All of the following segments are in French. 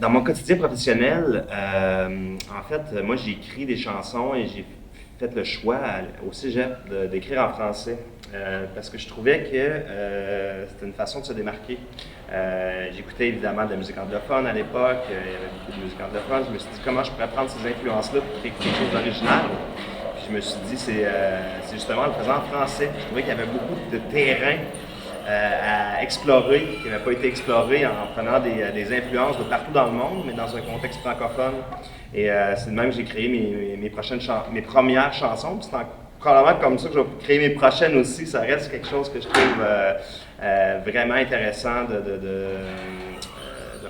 Dans mon quotidien professionnel, en fait, moi j'ai écrit des chansons et j'ai fait le choix au cégep d'écrire en français parce que je trouvais que c'était une façon de se démarquer. J'écoutais évidemment de la musique anglophone à l'époque, il y avait beaucoup de musique anglophone. Je me suis dit comment je pourrais prendre ces influences-là pour créer quelque chose d'original. Puis je me suis dit c'est justement en le faisant en français. Je trouvais qu'il y avait beaucoup de terrain à explorer, qui n'avait pas été exploré en prenant des influences de partout dans le monde, mais dans un contexte francophone. Et c'est de même que j'ai créé mes premières chansons. C'est probablement comme ça que je vais créer mes prochaines aussi. Ça reste quelque chose que je trouve vraiment intéressant de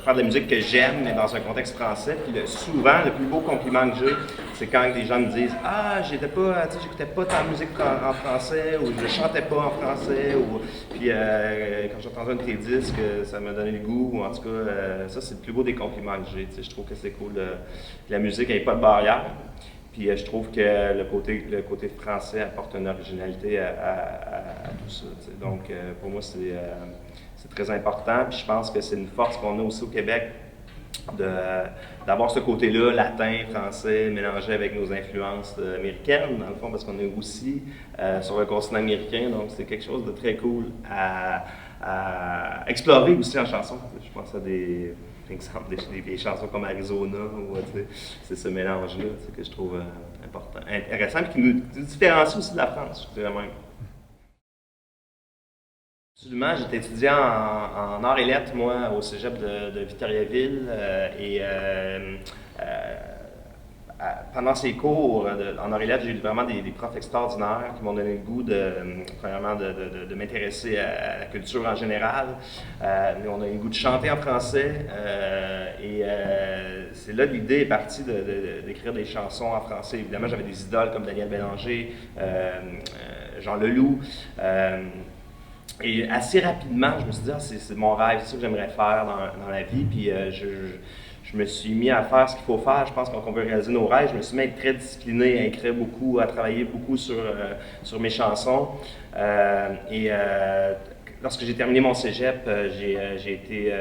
faire de la musique que j'aime, mais dans un contexte français. Puis souvent, le plus beau compliment que j'ai, c'est quand les gens me disent ah, j'écoutais pas ta musique en français, ou je chantais pas en français, ou puis quand j'entendais un de tes disques, ça m'a donné le goût, ou en tout cas, ça c'est le plus beau des compliments que j'ai. Je trouve que c'est cool. La musique n'a pas de barrière. Puis je trouve que le côté français apporte une originalité à tout ça. Donc pour moi, c'est très important. Puis je pense que c'est une force qu'on a aussi au Québec d'avoir ce côté-là, latin, français, mélangé avec nos influences américaines, dans le fond, parce qu'on est aussi sur le continent américain. Donc c'est quelque chose de très cool à explorer aussi en chanson. Je pense à par exemple, des chansons comme Arizona, où c'est ce mélange-là que je trouve important, intéressant, et qui nous différencie aussi de la France, je dirais même. Absolument, j'étais étudiant en arts et lettres, moi, au cégep de Victoriaville, pendant ces cours en arts et lettres, j'ai eu vraiment des profs extraordinaires qui m'ont donné le goût premièrement, de m'intéresser à la culture en général. On a eu le goût de chanter en français c'est là que l'idée est partie d'écrire des chansons en français. Évidemment, j'avais des idoles comme Daniel Bélanger, Jean Leloup. Et assez rapidement, je me suis dit, ah, c'est mon rêve, c'est ça que j'aimerais faire dans la vie. Puis je me suis mis à faire ce qu'il faut faire. Je pense qu'on veut réaliser nos rêves. Je me suis mis à être très discipliné, à écrire beaucoup, à travailler beaucoup sur mes chansons. Lorsque j'ai terminé mon cégep, j'ai été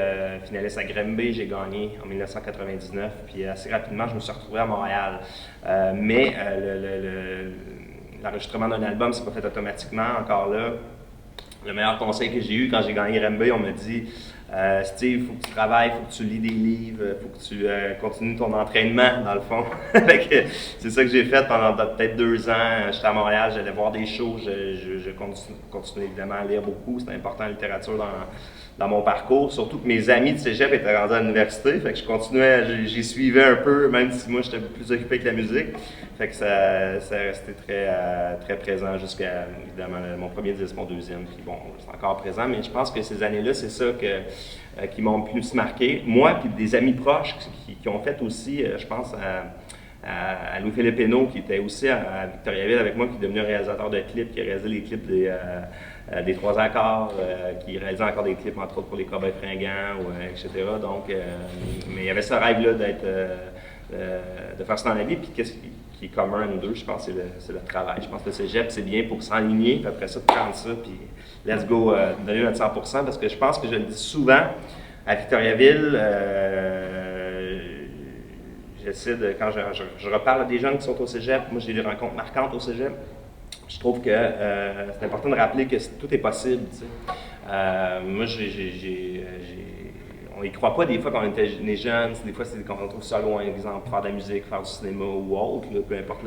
finaliste à Granby, j'ai gagné en 1999, puis assez rapidement, je me suis retrouvé à Montréal. L'enregistrement d'un album, c'est pas fait automatiquement, encore là. Le meilleur conseil que j'ai eu quand j'ai gagné Granby, on m'a dit Steve, il faut que tu travailles, il faut que tu lis des livres, il faut que tu continues ton entraînement, dans le fond. C'est ça que j'ai fait pendant peut-être 2 ans. J'étais à Montréal, j'allais voir des shows, je continuais évidemment à lire beaucoup. C'était important la littérature dans mon parcours. Surtout que mes amis de cégep étaient rendus à l'université, fait que je continuais, j'y suivais un peu, même si moi j'étais plus occupé avec la musique. Fait que ça restait très présent jusqu'à, évidemment, mon premier disque, mon deuxième, puis bon, c'est encore présent, mais je pense que ces années-là, c'est ça qui m'ont plus marqué. Moi, puis des amis proches qui ont fait aussi, je pense à Louis-Philippe Hénaud, qui était aussi à Victoriaville avec moi, qui est devenu un réalisateur de clips, qui a réalisé les clips des Trois Accords, qui réalisait encore des clips, entre autres, pour les Cowboys Fringants, etc. Donc, mais il y avait ce rêve-là de faire ça dans la vie, puis qu'est-ce qui est commun à nous deux, je pense, c'est le travail. Je pense que le cégep, c'est bien pour s'enligner, puis après ça, de prendre ça, puis let's go, donner notre 100%, parce que je pense que je le dis souvent, à Victoriaville, quand je reparle à des jeunes qui sont au cégep, moi j'ai des rencontres marquantes au cégep, je trouve que c'est important de rappeler que tout est possible. Tu sais. Moi, on y croit pas des fois quand on est jeune, des fois c'est quand on trouve ça loin, exemple, faire de la musique, faire du cinéma ou autre, là, peu importe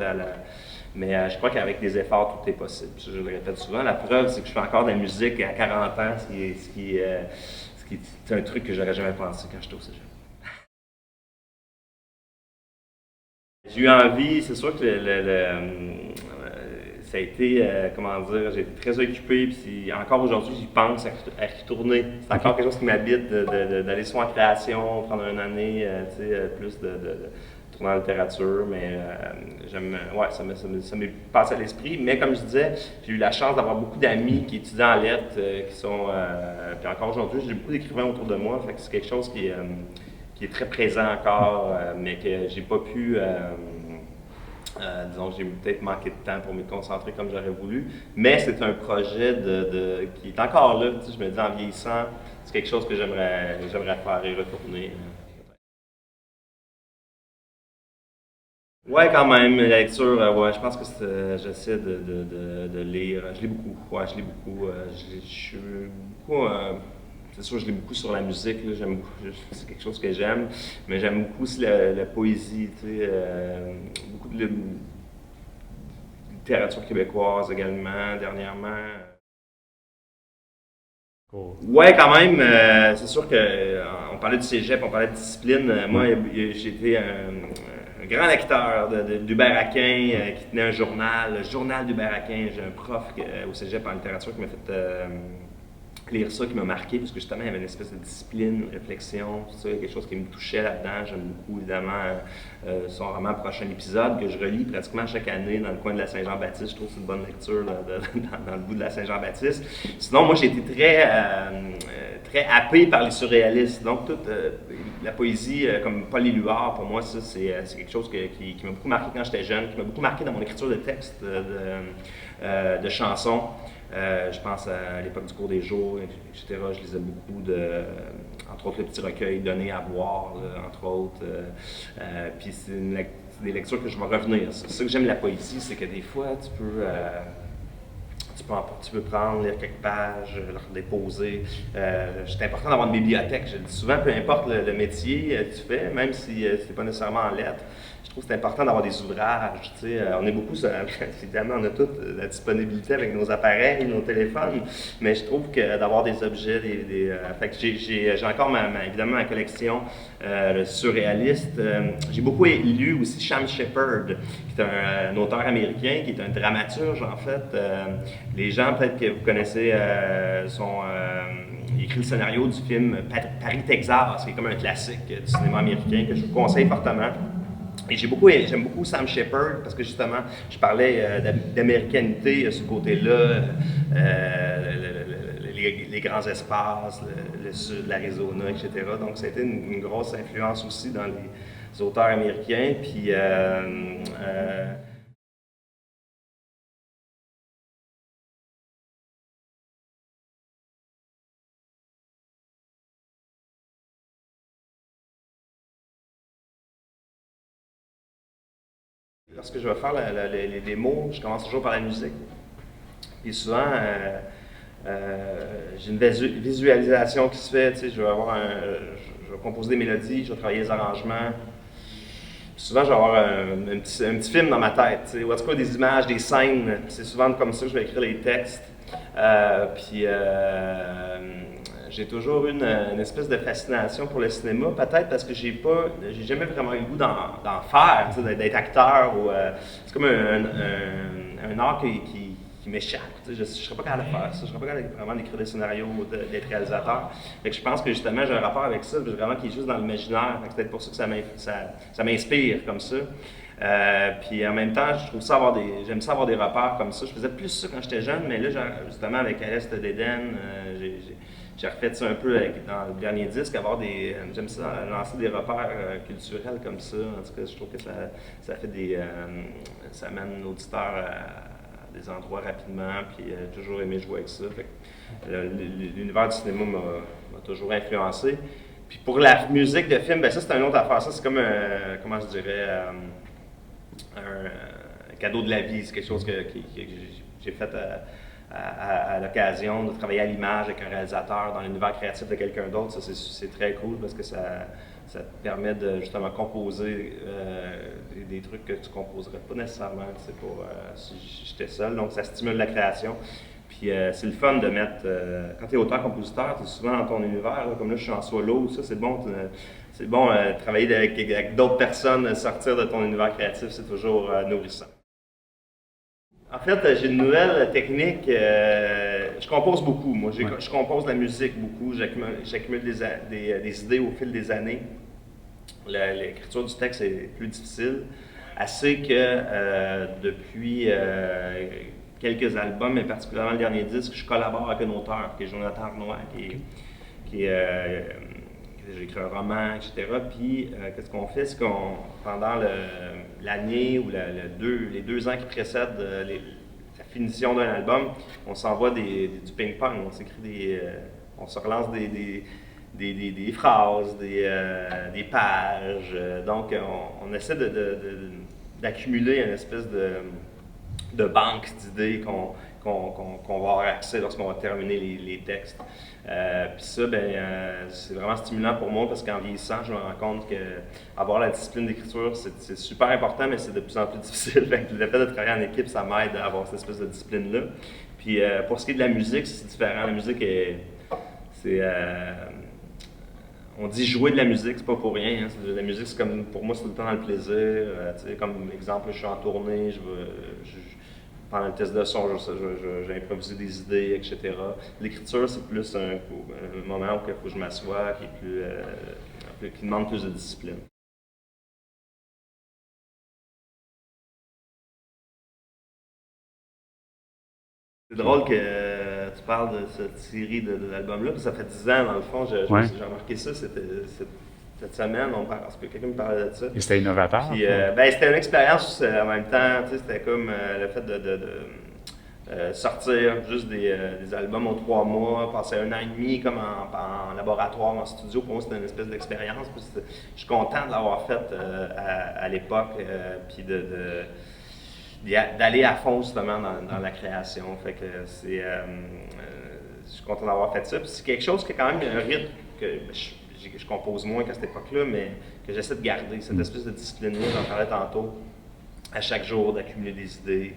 mais je crois qu'avec des efforts, tout est possible. Je le répète souvent. La preuve, c'est que je fais encore de la musique à 40 ans, c'est un truc que j'aurais jamais pensé quand j'étais au cégep. J'ai eu envie, c'est sûr que ça a été, comment dire, j'ai été très occupé, puis encore aujourd'hui, j'y pense à retourner. C'est encore quelque chose qui m'habite d'aller soit en création, prendre une année, tu sais, plus de tourner en littérature, mais ouais, ça m'est passé à l'esprit. Mais comme je disais, j'ai eu la chance d'avoir beaucoup d'amis qui étudient en lettres, puis encore aujourd'hui, j'ai beaucoup d'écrivains autour de moi, fait que c'est quelque chose qui est très présent encore, mais que j'ai pas pu, disons que j'ai peut-être manqué de temps pour me concentrer comme j'aurais voulu. Mais c'est un projet qui est encore là, tu sais, je me dis en vieillissant, c'est quelque chose que j'aimerais faire et retourner. Ouais, quand même, la lecture, ouais, je pense que j'essaie de lire. Je lis beaucoup, ouais, je lis beaucoup. Je suis beaucoup, c'est sûr, je lis beaucoup sur la musique, là, j'aime beaucoup, c'est quelque chose que j'aime, mais j'aime beaucoup aussi la poésie, tu sais, beaucoup de littérature québécoise également, dernièrement. Cool. Ouais, quand même. C'est sûr que on parlait du cégep, on parlait de discipline. Moi, j'ai été un grand lecteur d'Hubert Aquin qui tenait un journal, le journal d'Hubert Aquin. J'ai un prof au cégep en littérature qui m'a fait lire ça, qui m'a marqué, parce que justement, il y avait une espèce de discipline, réflexion, tout ça, quelque chose qui me touchait là-dedans. J'aime beaucoup, évidemment, son roman Prochain épisode, que je relis pratiquement chaque année dans le coin de la Saint-Jean-Baptiste. Je trouve que c'est une bonne lecture là, dans le bout de la Saint-Jean-Baptiste. Sinon, moi, j'ai été très happé par les surréalistes. Donc, toute la poésie, comme Paul Éluard, pour moi, ça, c'est quelque chose qui m'a beaucoup marqué quand j'étais jeune, qui m'a beaucoup marqué dans mon écriture de textes, de chansons. Je pense à l'époque du cours des jours, etc. Je lisais beaucoup entre autres, le petit recueil Donner à boire, là, entre autres. Puis c'est des lectures que je vais revenir. C'est ça que j'aime de la poésie, c'est que des fois, tu peux prendre, lire quelques pages, le redéposer. C'est important d'avoir une bibliothèque. Je le dis souvent, peu importe le métier que tu fais, même si c'est pas nécessairement en lettres, je trouve que c'est important d'avoir des ouvrages. Tu sais. On est beaucoup, évidemment, on a toute la disponibilité avec nos appareils, nos téléphones, mais je trouve que d'avoir des objets, fait que j'ai encore évidemment ma collection le surréaliste. J'ai beaucoup lu aussi Sam Shepard, qui est un auteur américain, qui est un dramaturge en fait. Les gens peut-être que vous connaissez il écrit le scénario du film Paris, Texas, qui est comme un classique du cinéma américain que je vous conseille fortement. Et j'aime beaucoup Sam Shepard parce que justement, je parlais d'américanité, ce côté-là, les grands espaces, le sud, l'Arizona, etc. Donc, ça a été une grosse influence aussi dans les auteurs américains. Puis, lorsque je vais faire les mots, je commence toujours par la musique. Et souvent, j'ai une visualisation qui se fait, tu sais, je vais composer des mélodies, je vais travailler les arrangements. Souvent, je vais avoir un petit film dans ma tête, tu sais, ou en tout cas des images, des scènes. C'est souvent comme ça que je vais écrire les textes. Puis j'ai toujours eu une espèce de fascination pour le cinéma, peut-être parce que j'ai jamais vraiment eu le goût d'en faire, d'être acteur. C'est comme un art qui m'échappe. Je ne serais pas capable de faire ça. Je ne serais pas capable vraiment d'écrire des scénarios ou d'être réalisateur. Fait que je pense que justement, j'ai un rapport avec ça, vraiment qui est juste dans l'imaginaire. C'est peut-être pour ça que ça m'inspire comme ça. Puis en même temps, j'aime ça avoir des repères comme ça. Je faisais plus ça quand j'étais jeune, mais là, justement, avec À l'Est d'Éden, j'ai refait ça un peu dans le dernier disque, j'aime ça, lancer des repères culturels comme ça. En tout cas, je trouve que ça fait ça amène l'auditeur à des endroits rapidement, puis j'ai toujours aimé jouer avec ça. Fait que, l'univers du cinéma m'a toujours influencé. Puis pour la musique de film, ben ça c'est une autre affaire. Ça c'est comme comment je dirais, un cadeau de la vie. C'est quelque chose que j'ai fait à l'occasion de travailler à l'image avec un réalisateur dans l'univers créatif de quelqu'un d'autre. Ça, c'est très cool parce que ça te permet de justement composer des trucs que tu ne composerais pas nécessairement si j'étais seul. Donc, ça stimule la création. Puis c'est le fun de mettre. Quand tu es auteur-compositeur, tu es souvent dans ton univers. Là, comme là, je suis en solo. Ça, c'est bon. C'est bon travailler avec d'autres personnes, sortir de ton univers créatif, c'est toujours nourrissant. En fait, j'ai une nouvelle technique. Je compose beaucoup. Moi, Ouais. je compose de la musique beaucoup. J'accumule des idées au fil des années. L'écriture du texte est plus difficile. Assez que depuis quelques albums, mais particulièrement le dernier disque, je collabore avec un auteur qui est Jonathan Arnois, qui j'ai écrit un roman, etc. Puis, qu'est-ce qu'on fait? C'est qu'on, pendant l'année ou les 2 ans qui précèdent la finition d'un album, on s'envoie du ping-pong, on s'écrit on se relance des phrases, des pages. Donc, on essaie d'accumuler une espèce de banque d'idées qu'on va avoir accès lorsqu'on va terminer les textes. Puis ça, c'est vraiment stimulant pour moi parce qu'en vieillissant, je me rends compte que avoir la discipline d'écriture, c'est super important, mais c'est de plus en plus difficile. Fait que le fait de travailler en équipe, ça m'aide à avoir cette espèce de discipline-là. Puis pour ce qui est de la musique, c'est différent. La musique, on dit jouer de la musique, c'est pas pour rien. Hein. La musique, c'est comme, pour moi, c'est tout le temps dans le plaisir. Comme exemple, je suis en tournée, pendant le test de son, j'ai improvisé des idées, etc. L'écriture, c'est plus un moment où il faut que je m'assoie, qui demande plus de discipline. C'est drôle que tu parles de cette série d'albums-là, parce que ça fait 10 ans, dans le fond, j'ai remarqué ça, cette semaine, parce que quelqu'un me parlait de ça. Et c'était innovateur? Puis, c'était une expérience en même temps, c'était comme le fait de sortir juste des albums en 3 mois, passer 1 an et demi comme en laboratoire, en studio. Pour moi, c'était une espèce d'expérience. Je suis content de l'avoir faite à l'époque, puis d'aller à fond justement dans la création. Fait que je suis content d'avoir fait ça. Puis c'est quelque chose qui est quand même un rythme que je compose moins qu'à cette époque-là, mais que j'essaie de garder, cette espèce de discipline-là, j'en parlais tantôt, à chaque jour, d'accumuler des idées.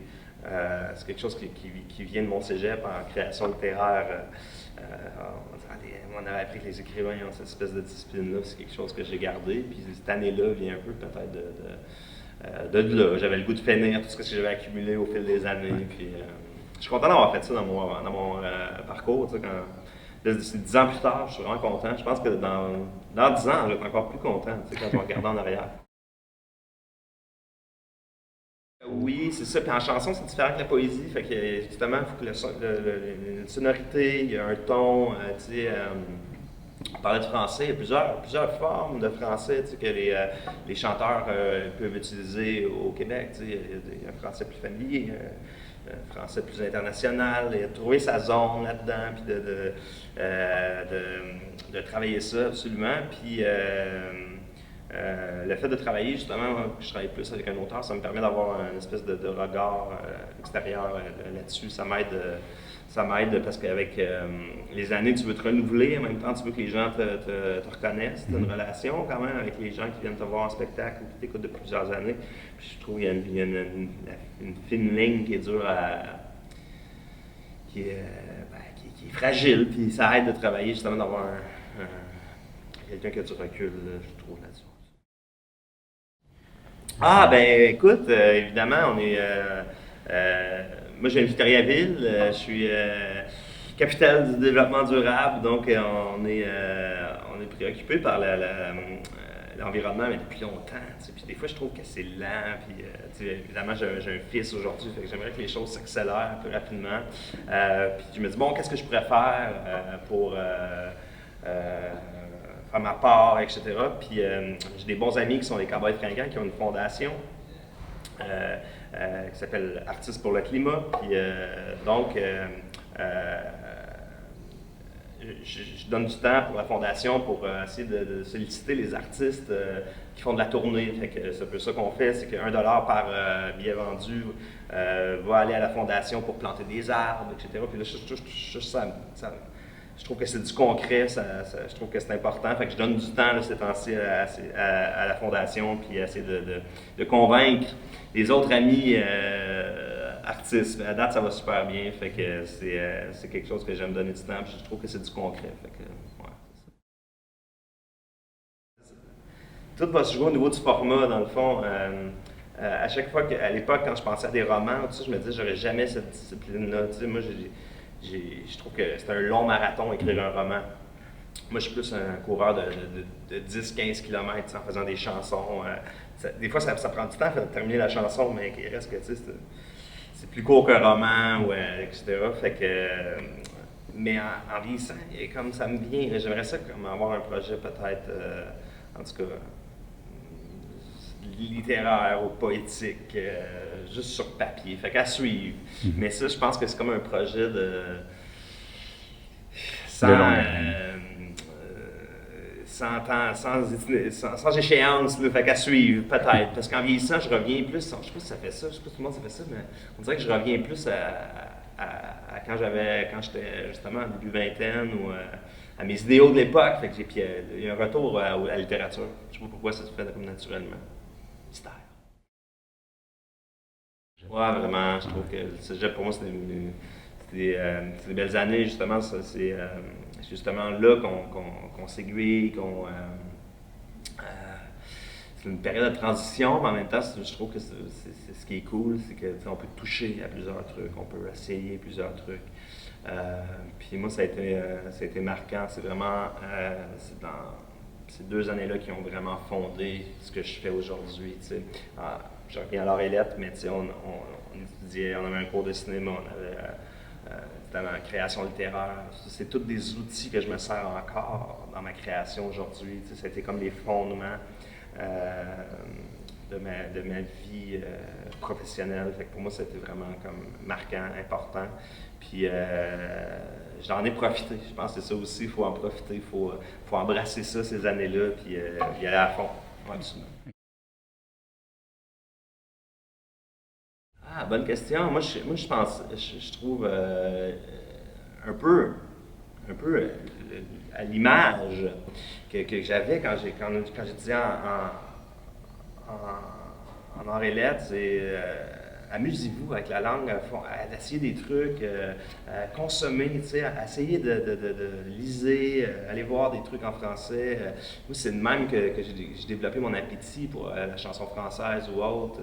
C'est quelque chose qui vient de mon cégep en création littéraire. On avait appris que les écrivains ont cette espèce de discipline-là, c'est quelque chose que j'ai gardé. Puis cette année-là vient un peu peut-être de là. J'avais le goût de finir tout ce que j'avais accumulé au fil des années. Puis, je suis content d'avoir fait ça dans mon parcours. C'est 10 ans plus tard, je suis vraiment content. Je pense que dans 10 ans, je vais être encore plus content quand je vais regarder en arrière. Oui, c'est ça. Puis en chanson, c'est différent que la poésie. Fait que justement, il faut que une sonorité, il y a un ton. On parlait de français, il y a plusieurs formes de français que les chanteurs peuvent utiliser au Québec. Il y a un français plus familier, un français plus international, et trouver sa zone là-dedans, puis de travailler ça absolument. Puis le fait de travailler, justement, je travaille plus avec un auteur, ça me permet d'avoir une espèce de regard extérieur là-dessus. Ça m'aide parce qu'avec les années, tu veux te renouveler, en même temps, tu veux que les gens te reconnaissent. Tu as une relation quand même avec les gens qui viennent te voir en spectacle ou qui t'écoutent depuis plusieurs années. Puis je trouve qu'il y a une fine ligne qui est dure qui est fragile, puis ça aide de travailler justement d'avoir quelqu'un que tu recules, je trouve, là-dessus. Ah, ben écoute, évidemment, moi, j'ai une Victoriaville, je suis capitale du développement durable, donc on est préoccupé par l'environnement, mais depuis longtemps. Puis des fois, je trouve que c'est lent. Puis évidemment, j'ai un fils aujourd'hui, fait que j'aimerais que les choses s'accélèrent plus rapidement. Puis je me dis, bon, qu'est-ce que je pourrais faire pour faire ma part, etc. Puis j'ai des bons amis qui sont les Cowboys fringants, qui ont une fondation qui s'appelle Artistes pour le climat. Puis donc, je donne du temps pour la fondation pour essayer de solliciter les artistes qui font de la tournée. Fait que c'est un peu ça qu'on fait, c'est que $1 par billet vendu va aller à la fondation pour planter des arbres, etc. Puis là, je trouve que c'est du concret, je trouve que c'est important. Fait que je donne du temps là, ces temps-ci à la fondation, puis essayer de convaincre les autres amis artistes. À date, ça va super bien. Fait que c'est quelque chose que j'aime donner du temps, puis je trouve que c'est du concret. Fait que, ouais, c'est ça. Tout va se jouer au niveau du format, dans le fond. À chaque fois, à l'époque, quand je pensais à des romans, je me disais, j'aurais jamais cette discipline-là. Moi, je trouve que c'est un long marathon écrire un roman. Moi, je suis plus un coureur de 10-15 km en faisant des chansons. Des fois, ça prend du temps de terminer la chanson, mais il reste que c'est plus court qu'un roman, etc. Fait que, mais en vieillissant, comme ça me vient, j'aimerais ça comme avoir un projet peut-être, en tout cas, littéraire ou poétique, juste sur papier. Fait qu'à suivre. Mais ça, je pense que c'est comme un projet de... sans échéance, là, fait qu'à suivre, peut-être. Parce qu'en vieillissant, je reviens plus, je sais pas si ça fait ça, je sais pas si tout le monde ça fait ça, mais on dirait que je reviens plus à quand j'étais justement en début vingtaine ou à mes idéaux de l'époque. Fait que puis il y a un retour à la littérature. Je sais pas pourquoi ça se fait comme naturellement. Mystère. Ouais, vraiment, je trouve que le cégep, pour moi, c'est des belles années, justement. C'est justement là qu'on s'aiguille, c'est une période de transition, mais en même temps, je trouve que c'est ce qui est cool, c'est qu'on peut toucher à plusieurs trucs, on peut essayer plusieurs trucs. Puis moi, ça a été marquant. C'est vraiment, c'est dans ces 2 années-là qui ont vraiment fondé ce que je fais aujourd'hui. Tu sais. Je reviens à l'art et lettres, mais tu sais, on étudiait, on avait un cours de cinéma, on avait dans la création littéraire. C'est tous des outils que je me sers encore dans ma création aujourd'hui. Tu sais, ça a été comme les fondements de ma vie professionnelle. Fait que pour moi, c'était vraiment comme marquant, important. Puis j'en ai profité. Je pense que c'est ça aussi, il faut en profiter, faut embrasser ça ces années-là, puis y aller à fond. Ouais, absolument. Ah, bonne question. Je pense, je trouve un peu, un peu à l'image que j'avais quand j'étudiais en arts et lettres, c'est amusez-vous avec la langue, à essayer des trucs, à consommer, tu sais, à essayer de liser, aller voir des trucs en français. Moi, c'est de même que j'ai développé mon appétit pour la chanson française ou autre.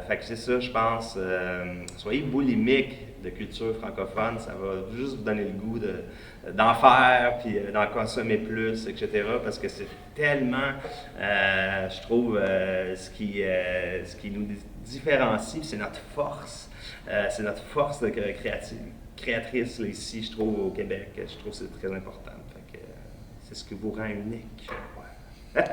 Fait que c'est ça, je pense. Soyez boulimique de culture francophone, ça va juste vous donner le goût d'en faire, puis d'en consommer plus, etc. Parce que c'est tellement, je trouve, ce qui nous différencie, c'est notre force de créatrice là, ici, je trouve, au Québec. Je trouve que c'est très important. Fait que, c'est ce qui vous rend unique. Ouais.